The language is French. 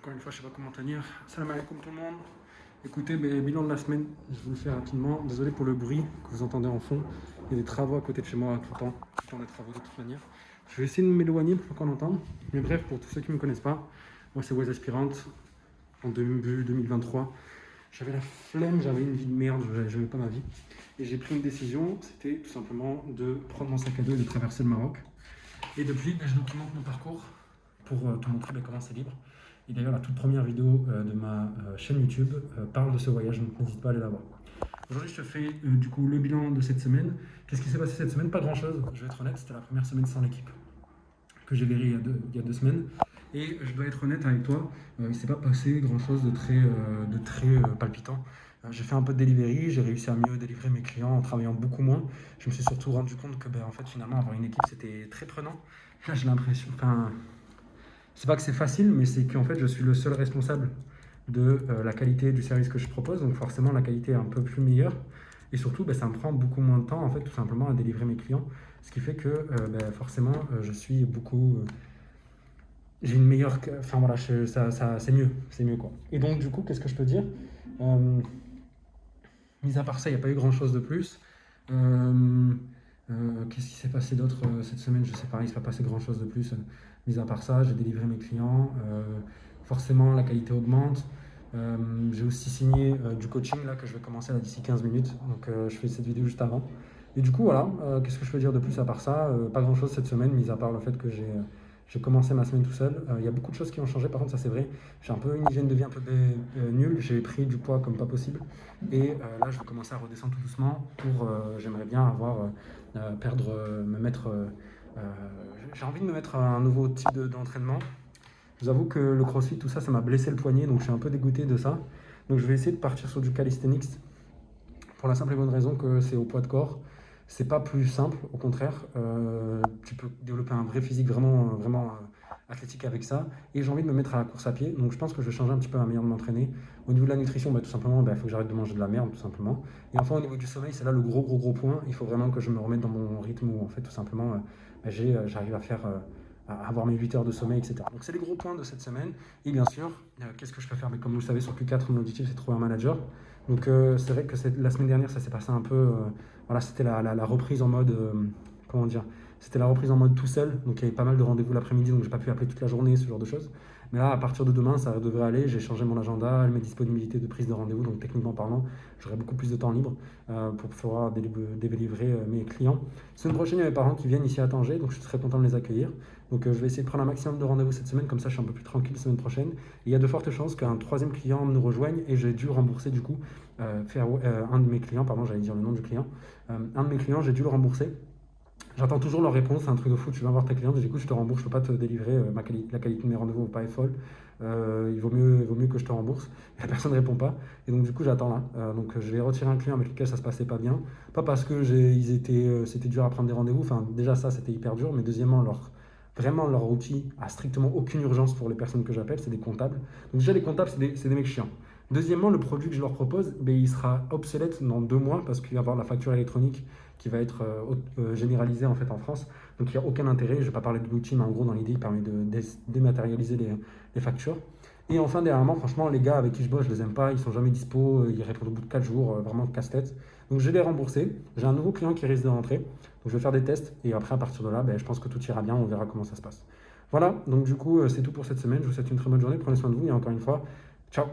Encore une fois, je sais pas comment tenir. Salam alaikum tout le monde. Écoutez, bilan de la semaine, je vous le fais rapidement. Désolé pour le bruit que vous entendez en fond. Il y a des travaux à côté de chez moi tout le temps des travaux de toute manière. Je vais essayer de m'éloigner pour qu'on entende. Mais bref, pour tous ceux qui ne me connaissent pas, moi c'est Wes Aspirante en début 2023. J'avais la flemme, j'avais une vie de merde, je n'aimais pas ma vie. Et j'ai pris une décision, c'était tout simplement de prendre mon sac à dos et de traverser le Maroc. Et depuis, je documente mon parcours pour te montrer comment c'est libre. Et d'ailleurs, la toute première vidéo de ma chaîne YouTube parle de ce voyage, donc n'hésite pas à aller la voir. Aujourd'hui, je te fais du coup le bilan de cette semaine. Qu'est-ce qui s'est passé cette semaine? Pas grand-chose, je vais être honnête, c'était la première semaine sans l'équipe que j'ai virée il y a deux semaines. Et je dois être honnête avec toi, il ne s'est pas passé grand-chose de très palpitant. J'ai fait un peu de delivery, j'ai réussi à mieux délivrer mes clients en travaillant beaucoup moins. Je me suis surtout rendu compte que en fait, finalement, avoir une équipe, c'était très prenant. Là, j'ai l'impression, c'est pas que c'est facile, mais c'est qu'en fait, je suis le seul responsable de la qualité du service que je propose. Donc forcément, la qualité est un peu plus meilleure. Et surtout, ça me prend beaucoup moins de temps, en fait, tout simplement, à délivrer mes clients. Ce qui fait que forcément, je suis beaucoup... j'ai une meilleure... Enfin voilà, c'est mieux quoi. Et donc, du coup, qu'est-ce que je peux dire mis à part ça, il n'y a pas eu grand-chose de plus. Qu'est-ce qui s'est passé d'autre cette semaine? Je sais pas, il ne s'est pas passé grand-chose de plus. Mis à part ça, j'ai délivré mes clients. Forcément, la qualité augmente. J'ai aussi signé du coaching là, que je vais commencer là, d'ici 15 minutes. Donc, je fais cette vidéo juste avant. Et du coup, voilà, qu'est-ce que je peux dire de plus à part ça? Pas grand-chose cette semaine, mis à part le fait que j'ai commencé ma semaine tout seul. Il y a beaucoup de choses qui ont changé, par contre, ça c'est vrai. J'ai un peu une hygiène de vie un peu nulle. J'ai pris du poids comme pas possible. Et là, je vais commencer à redescendre tout doucement pour. J'aimerais bien avoir. Me mettre. J'ai envie de me mettre à un nouveau type d'entraînement. Je vous avoue que le crossfit, tout ça, ça m'a blessé le poignet, donc je suis un peu dégoûté de ça. Donc je vais essayer de partir sur du calisthenics pour la simple et bonne raison que c'est au poids de corps. C'est pas plus simple, au contraire. Tu peux développer un vrai physique vraiment athlétique avec ça. Et j'ai envie de me mettre à la course à pied. Donc je pense que je vais changer un petit peu ma manière de m'entraîner. Au niveau de la nutrition, tout simplement, il faut que j'arrête de manger de la merde, tout simplement. Et enfin, au niveau du sommeil, c'est là le gros point. Il faut vraiment que je me remette dans mon rythme où, en fait, tout simplement, j'arrive à faire... à avoir mes 8 heures de sommeil, etc. Donc c'est les gros points de cette semaine. Et bien sûr, qu'est-ce que je peux faire? Mais comme vous le savez, sur Q4, mon objectif c'est de trouver un manager. Donc c'est vrai que la semaine dernière, ça s'est passé un peu... voilà, c'était la reprise en mode... comment dire? C'était la reprise en mode tout seul. Donc il y avait pas mal de rendez-vous l'après-midi, donc j'ai pas pu appeler toute la journée, ce genre de choses. Mais là, à partir de demain, ça devrait aller. J'ai changé mon agenda, mes disponibilités de prise de rendez-vous. Donc techniquement parlant, j'aurai beaucoup plus de temps libre pour pouvoir délivrer mes clients. Semaine prochaine, il y a mes parents qui viennent ici à Tanger, donc je suis très content de les accueillir. Donc je vais essayer de prendre un maximum de rendez-vous cette semaine, comme ça je suis un peu plus tranquille la semaine prochaine. Et il y a de fortes chances qu'un troisième client nous rejoigne et j'ai dû rembourser du coup, un de mes clients, pardon, j'allais dire le nom du client. Un de mes clients, j'ai dû le rembourser. J'attends toujours leur réponse, c'est un truc de fou. Tu vas voir ta cliente, écoute, je te rembourse, je peux pas te délivrer, la qualité de mes rendez-vous ne va pas être folle. Il vaut mieux que je te rembourse. Et la personne ne répond pas. Et donc, du coup, j'attends là. Donc, je vais retirer un client avec lequel ça se passait pas bien. Pas parce que c'était dur à prendre des rendez-vous. Enfin, déjà, ça, c'était hyper dur. Mais deuxièmement, leur outil a strictement aucune urgence pour les personnes que j'appelle. C'est des comptables. Donc, déjà, les comptables, c'est des mecs chiants. Deuxièmement, le produit que je leur propose, il sera obsolète dans 2 mois parce qu'il va y avoir la facture électronique qui va être généralisée en fait en France. Donc il n'y a aucun intérêt. Je ne vais pas parler de l'outil, mais en gros, dans l'idée, il permet de dématérialiser les factures. Et enfin, dernièrement, franchement, les gars avec qui je bosse, je les aime pas. Ils sont jamais dispo. Ils répondent au bout de 4 jours. Vraiment casse-tête. Donc je vais les rembourser. J'ai un nouveau client qui risque de rentrer. Donc je vais faire des tests. Et après, à partir de là, je pense que tout ira bien. On verra comment ça se passe. Voilà. Donc du coup, c'est tout pour cette semaine. Je vous souhaite une très bonne journée. Prenez soin de vous. Et encore une fois, ciao.